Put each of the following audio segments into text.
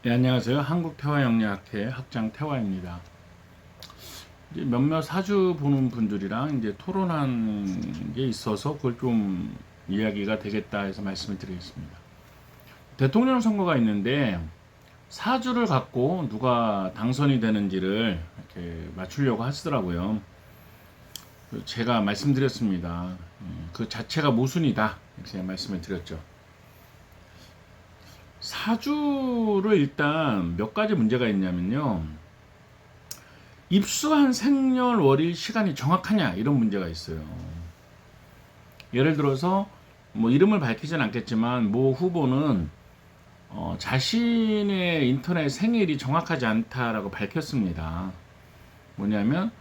네, 안녕하세요. 한국태화영리학회 학장 태화입니다. 이제 몇몇 사주 보는 분들이랑 이제 토론한 게 있어서 그걸 좀 이야기가 되겠다 해서 말씀을 드리겠습니다. 대통령 선거가 있는데 사주를 갖고 누가 당선이 되는지를 이렇게 맞추려고 하시더라고요. 제가 말씀드렸습니다. 그 자체가 모순이다 이렇게 말씀을 드렸죠. 사주를 일단 몇 가지 문제가 있냐면요. 입수한 생년월일 시간이 정확하냐 이런 문제가 있어요. 예를 들어서 뭐 이름을 밝히진 않겠지만 모 후보는 자신의 인터넷 생일이 정확하지 않다라고 밝혔습니다. 뭐냐면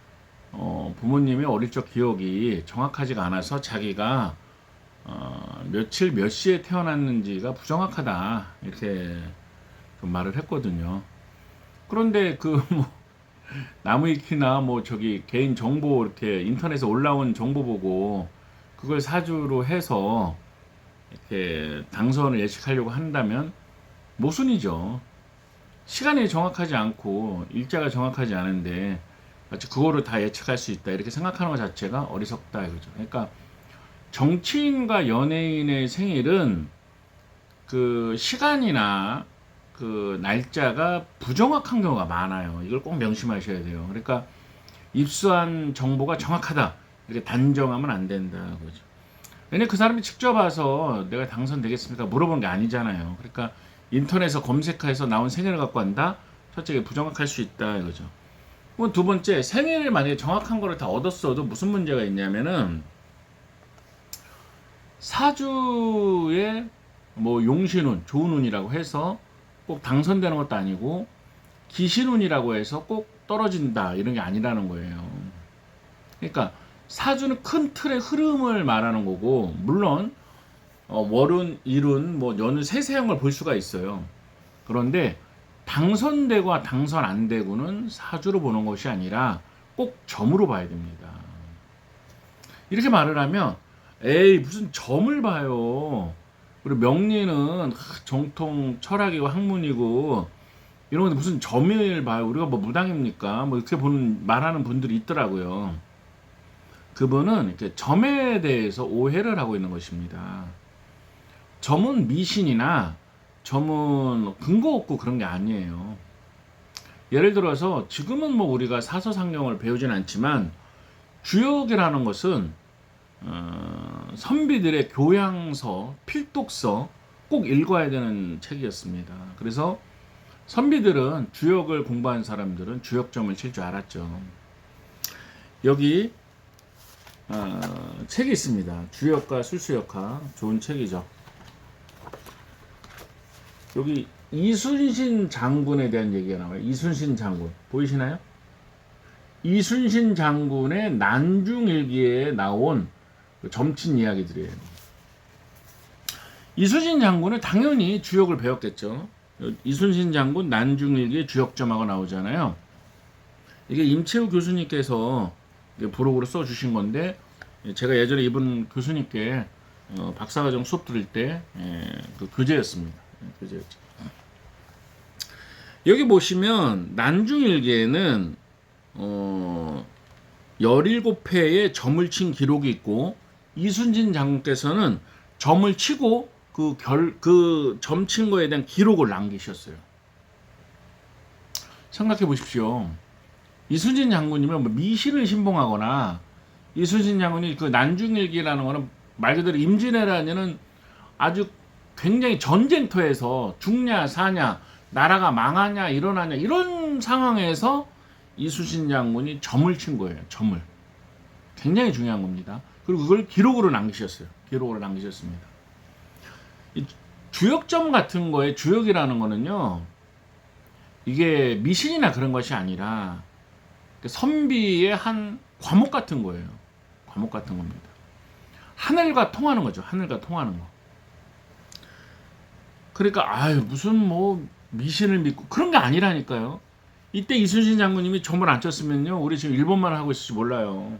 부모님의 어릴 적 기억이 정확하지가 않아서 자기가 며칠 몇 시에 태어났는지가 부정확하다 이렇게 좀 말을 했거든요. 그런데 뭐 나무위키나 뭐 저기 개인 정보 이렇게 인터넷에 올라온 정보 보고 그걸 사주로 해서 이렇게 당선을 예측하려고 한다면 모순이죠. 시간이 정확하지 않고 일자가 정확하지 않은데 마치 그거를 다 예측할 수 있다 이렇게 생각하는 것 자체가 어리석다 이거죠. 그러니까 정치인과 연예인의 생일은 그 시간이나 그 날짜가 부정확한 경우가 많아요. 이걸 꼭 명심하셔야 돼요. 그러니까 입수한 정보가 정확하다 이렇게 단정하면 안 된다 그죠. 왜냐 그 사람이 직접 와서 내가 당선되겠습니까 물어보는 게 아니잖아요. 그러니까 인터넷에서 검색해서 나온 생일을 갖고 한다. 첫째 부정확할 수 있다 이거죠. 그럼 두 번째 생일을 만약에 정확한 거를 다 얻었어도 무슨 문제가 있냐면은 사주에 뭐 용신운, 좋은 운이라고 해서 꼭 당선되는 것도 아니고 기신운이라고 해서 꼭 떨어진다 이런 게 아니라는 거예요. 그러니까 사주는 큰 틀의 흐름을 말하는 거고 물론 월운, 일운, 뭐 연운 세세한 걸 볼 수가 있어요. 그런데 당선되고 당선 안 되고는 사주로 보는 것이 아니라 꼭 점으로 봐야 됩니다. 이렇게 말을 하면 에이 무슨 점을 봐요. 그리고 명리는 정통 철학이고 학문이고 이런 건데 무슨 점을 봐요. 우리가 뭐 무당입니까? 뭐 이렇게 말하는 분들이 있더라고요. 그분은 이렇게 점에 대해서 오해를 하고 있는 것입니다. 점은 미신이나 점은 근거 없고 그런 게 아니에요. 예를 들어서 지금은 뭐 우리가 사서상경을 배우진 않지만 주역이라는 것은 선비들의 교양서, 필독서 꼭 읽어야 되는 책이었습니다. 그래서 선비들은 주역을 공부한 사람들은 주역점을 칠 줄 알았죠. 여기 책이 있습니다. 주역과 술수역화 좋은 책이죠. 여기 이순신 장군에 대한 얘기가 나와요. 이순신 장군 보이시나요? 이순신 장군의 난중일기에 나온 점친 이야기들이에요. 이순신 장군은 당연히 주역을 배웠겠죠. 이순신 장군 난중일기에 주역점하고 나오잖아요. 이게 임채우 교수님께서 부록으로 써주신 건데 제가 예전에 이분 교수님께 박사과정 수업 들을 때 그 교재였습니다. 교재였죠. 여기 보시면 난중일기에는 17회의 점을 친 기록이 있고 이순신 장군께서는 점을 치고 그 점 친 거에 대한 기록을 남기셨어요. 생각해 보십시오. 이순신 장군이면 뭐 미신을 신봉하거나 이순신 장군이 그 난중일기라는 거는 말 그대로 임진왜란에는 아주 굉장히 전쟁터에서 죽냐 사냐 나라가 망하냐 일어나냐 이런 상황에서 이순신 장군이 점을 친 거예요. 점을. 굉장히 중요한 겁니다. 그리고 그걸 기록으로 남기셨어요. 기록으로 남기셨습니다. 이 주역점 같은 거에 주역이라는 거는요. 이게 미신이나 그런 것이 아니라 선비의 한 과목 같은 거예요. 과목 같은 겁니다. 하늘과 통하는 거죠. 하늘과 통하는 거. 그러니까 무슨 뭐 미신을 믿고 그런 게 아니라니까요. 이때 이순신 장군님이 점을 안 쳤으면요. 우리 지금 일본만 하고 있을지 몰라요.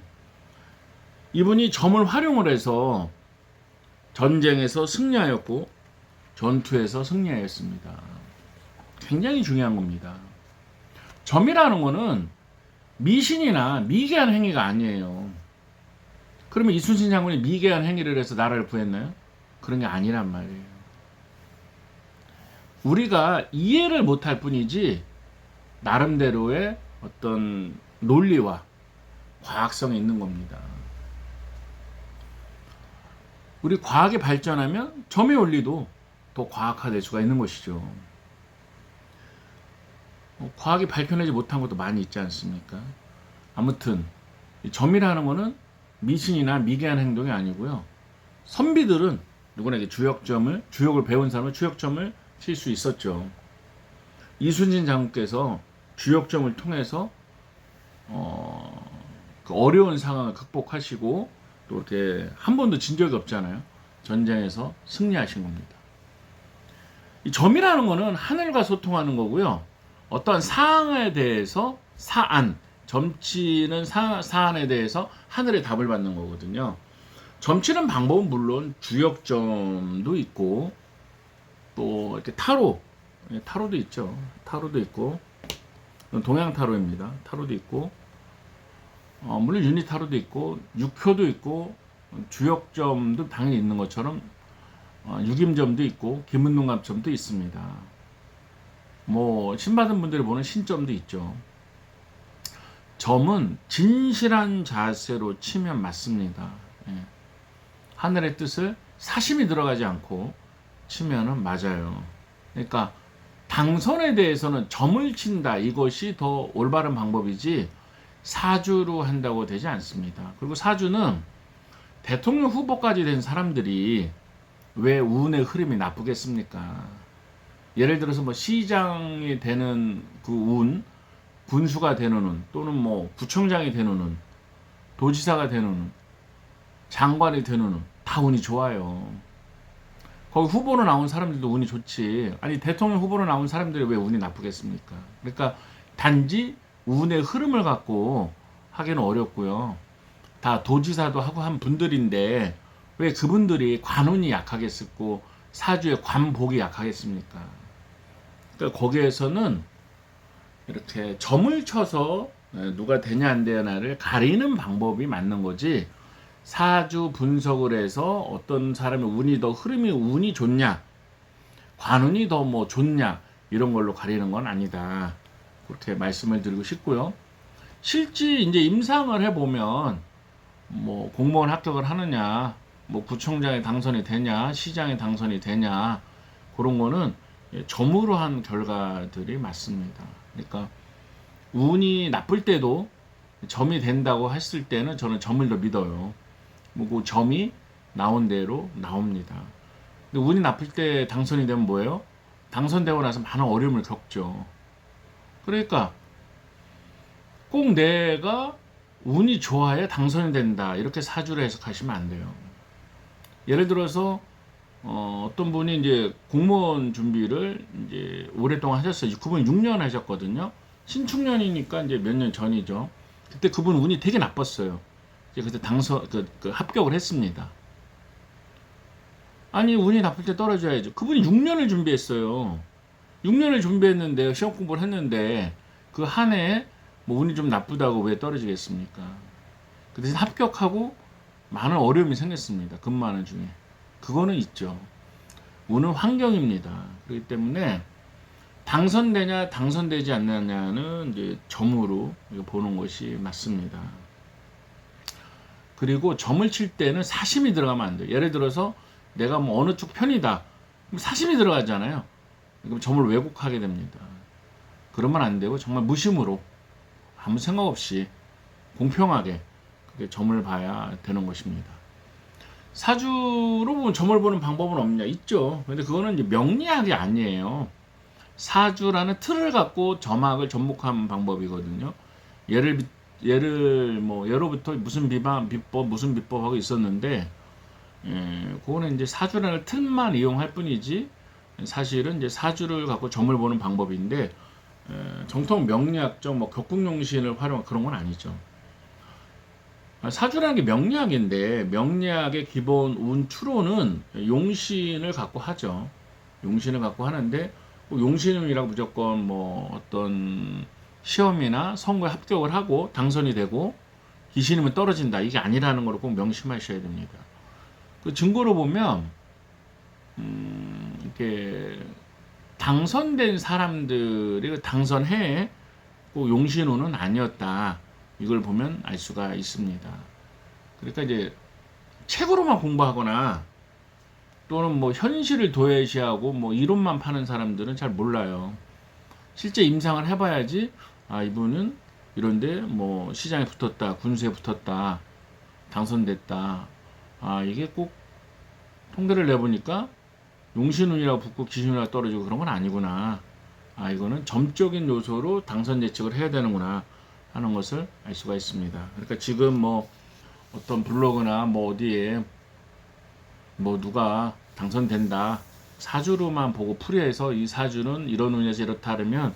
이분이 점을 활용을 해서 전쟁에서 승리하였고 전투에서 승리하였습니다. 굉장히 중요한 겁니다. 점이라는 거는 미신이나 미개한 행위가 아니에요. 그러면 이순신 장군이 미개한 행위를 해서 나라를 구했나요? 그런 게 아니란 말이에요. 우리가 이해를 못할 뿐이지 나름대로의 어떤 논리와 과학성이 있는 겁니다. 우리 과학이 발전하면 점의 원리도 더 과학화될 수가 있는 것이죠. 과학이 밝혀내지 못한 것도 많이 있지 않습니까? 아무튼 점이라는 거는 미신이나 미개한 행동이 아니고요. 선비들은 누구나 주역을 배운 사람은 주역점을 칠 수 있었죠. 이순신 장군께서 주역점을 통해서 그 어려운 상황을 극복하시고 또 이렇게 한 번도 진 적이 없잖아요. 전쟁에서 승리하신 겁니다. 이 점이라는 거는 하늘과 소통하는 거고요. 어떠한 사안에 대해서 점치는 사안에 대해서 하늘의 답을 받는 거거든요. 점치는 방법은 물론 주역점도 있고 또 이렇게 타로도 있죠. 타로도 있고 동양 타로입니다. 타로도 있고 물론 유니 타로도 있고 육효도 있고 주역점도 당연히 있는 것처럼 육임점도 있고 기문능감점도 있습니다. 뭐 신받은 분들이 보는 신점도 있죠. 점은 진실한 자세로 치면 맞습니다. 예. 하늘의 뜻을 사심이 들어가지 않고 치면은 맞아요. 그러니까 당선에 대해서는 점을 친다, 이것이 더 올바른 방법이지 사주로 한다고 되지 않습니다. 그리고 사주는 대통령 후보까지 된 사람들이 왜 운의 흐름이 나쁘겠습니까? 예를 들어서 뭐 시장이 되는 그 운, 군수가 되는 운, 또는 뭐 구청장이 되는 운, 도지사가 되는 운, 장관이 되는 운, 다 운이 좋아요. 거기 후보로 나온 사람들도 운이 좋지. 아니 대통령 후보로 나온 사람들이 왜 운이 나쁘겠습니까? 그러니까 단지 운의 흐름을 갖고 하기는 어렵고요. 다 도지사도 하고 한 분들인데 왜 그분들이 관운이 약하겠고 사주의 관복이 약하겠습니까? 그러니까 거기에서는 이렇게 점을 쳐서 누가 되냐 안 되냐를 가리는 방법이 맞는 거지, 사주 분석을 해서 어떤 사람의 운이 좋냐, 관운이 더 뭐 좋냐, 이런 걸로 가리는 건 아니다. 그렇게 말씀을 드리고 싶고요. 실제 이제 임상을 해보면 뭐 공무원 합격을 하느냐, 뭐 구청장에 당선이 되냐, 시장에 당선이 되냐, 그런 거는 점으로 한 결과들이 맞습니다. 그러니까 운이 나쁠 때도 점이 된다고 했을 때는 저는 점을 더 믿어요. 뭐 그 점이 나온 대로 나옵니다. 근데 운이 나쁠 때 당선이 되면 뭐예요? 당선되고 나서 많은 어려움을 겪죠. 그러니까 꼭 내가 운이 좋아야 당선이 된다, 이렇게 사주를 해석하시면 안 돼요. 예를 들어서 어떤 분이 이제 공무원 준비를 이제 오랫동안 하셨어요. 그분이 6년 하셨거든요. 신축년이니까 이제 몇 년 전이죠. 그때 그분 운이 되게 나빴어요. 그때 합격을 했습니다. 아니 운이 나쁠 때 떨어져야죠. 그분이 6년을 준비했어요. 6년을 준비했는데 시험 공부를 했는데 그 한 해에 뭐 운이 좀 나쁘다고 왜 떨어지겠습니까? 그 대신 합격하고 많은 어려움이 생겼습니다. 근무하는 중에. 그거는 있죠. 운은 환경입니다. 그렇기 때문에 당선되냐 당선되지 않느냐는 이제 점으로 보는 것이 맞습니다. 그리고 점을 칠 때는 사심이 들어가면 안 돼요. 예를 들어서 내가 뭐 어느 쪽 편이다, 그럼 사심이 들어가잖아요. 그럼 점을 왜곡하게 됩니다. 그러면 안 되고 정말 무심으로 아무 생각 없이 공평하게 그게 점을 봐야 되는 것입니다. 사주로 보면 점을 보는 방법은 없냐? 있죠. 근데 그거는 이제 명리학이 아니에요. 사주라는 틀을 갖고 점학을 접목하는 방법이거든요. 예로부터 무슨 비법 무슨 비법하고 있었는데, 그거는 이제 사주라는 틀만 이용할 뿐이지 사실은 이제 사주를 갖고 점을 보는 방법인데, 정통 명리학적 뭐 격국용신을 활용 그런 건 아니죠. 사주라는 게 명리학인데 명리학의 기본 운 추론은 용신을 갖고 하죠. 용신을 갖고 하는데 뭐 용신운이라고 무조건 뭐 어떤 시험이나 선거에 합격을 하고 당선이 되고 귀신이면 떨어진다 이게 아니라는 걸 꼭 명심하셔야 됩니다. 그 증거로 보면 이렇게 당선된 사람들이 그 당선해 꼭 용신운은 아니었다 이걸 보면 알 수가 있습니다. 그러니까 이제 책으로만 공부하거나 또는 뭐 현실을 도외시하고 뭐 이론만 파는 사람들은 잘 몰라요. 실제 임상을 해봐야지 아 이분은 이런데 뭐 시장에 붙었다, 군수에 붙었다, 당선됐다. 아 이게 꼭 통계를 내보니까 용신운이라고 붙고 기신운이라고 떨어지고 그런 건 아니구나. 아 이거는 점적인 요소로 당선 예측을 해야 되는구나 하는 것을 알 수가 있습니다. 그러니까 지금 뭐 어떤 블로그나 뭐 어디에 뭐 누가 당선된다 사주로만 보고 풀이해서 이 사주는 이런 운에서 이렇다 하면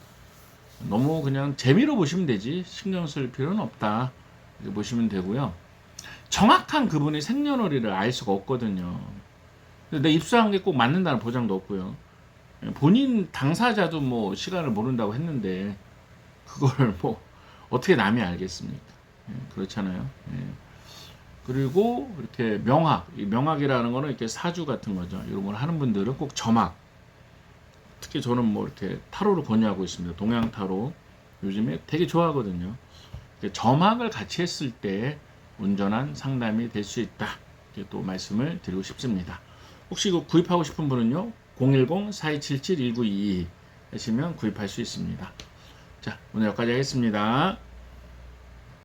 너무 그냥 재미로 보시면 되지 신경 쓸 필요는 없다 이렇게 보시면 되고요. 정확한 그분의 생년월일을 알 수가 없거든요. 내 입수한 게 꼭 맞는다는 보장도 없고요. 본인 당사자도 뭐 시간을 모른다고 했는데 그걸 뭐 어떻게 남이 알겠습니까? 그렇잖아요. 그리고 이렇게 명학, 이 명학이라는 거는 이렇게 사주 같은 거죠. 이런 걸 하는 분들은 꼭 점학. 특히 저는 뭐 이렇게 타로를 권유하고 있습니다. 동양 타로 요즘에 되게 좋아하거든요. 점학을 같이 했을 때 온전한 상담이 될 수 있다. 이렇게 또 말씀을 드리고 싶습니다. 혹시 이거 구입하고 싶은 분은요, 010-4277-1922 하시면 구입할 수 있습니다. 자, 오늘 여기까지 하겠습니다.